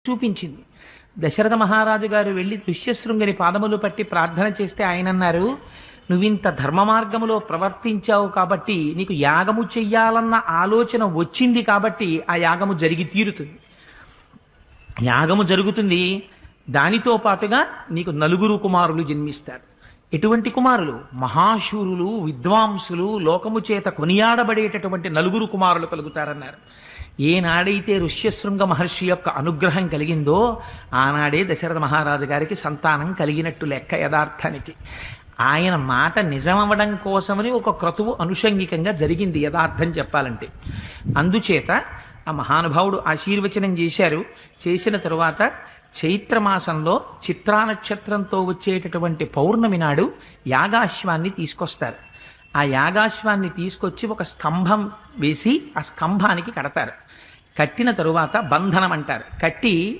చూపించింది. దశరథ మహారాజు గారు వెళ్ళి ఋష్యశృంగని పాదములు పట్టి ప్రార్థన చేస్తే ఆయన అన్నారు, నువ్వింత ధర్మ మార్గములో ప్రవర్తించావు కాబట్టి, నీకు యాగము చెయ్యాలన్న ఆలోచన వచ్చింది కాబట్టి ఆ యాగము జరిగి తీరుతుంది. యాగము జరుగుతుంది, దానితో పాటుగా నీకు నలుగురు కుమారులు జన్మిస్తారు. ఎటువంటి కుమారులు? మహాశూరులు, విద్వాంసులు, లోకము చేత కొనియాడబడేటటువంటి నలుగురు కుమారులు కలుగుతారన్నారు. ఏనాడైతే ఋష్యశృంగ మహర్షి యొక్క అనుగ్రహం కలిగిందో ఆనాడే దశరథ మహారాజు గారికి సంతానం కలిగినట్టు లెక్క. యథార్థానికి ఆయన మాట నిజమవ్వడం కోసమని ఒక క్రతువు అనుషంగికంగా జరిగింది యథార్థం చెప్పాలంటే. అందుచేత ఆ మహానుభావుడు ఆశీర్వచనం చేశారు. చేసిన తరువాత చైత్రమాసంలో చిత్రా నక్షత్రంతో వచ్చేటటువంటి పౌర్ణమి నాడు యాగాశ్వాన్ని తీసుకొస్తారు. ఆ యాగాశ్వాన్ని తీసుకొచ్చి ఒక స్తంభం వేసి ఆ స్తంభానికి కడతారు. కట్టిన తరువాత బంధనం అంటారు. కట్టి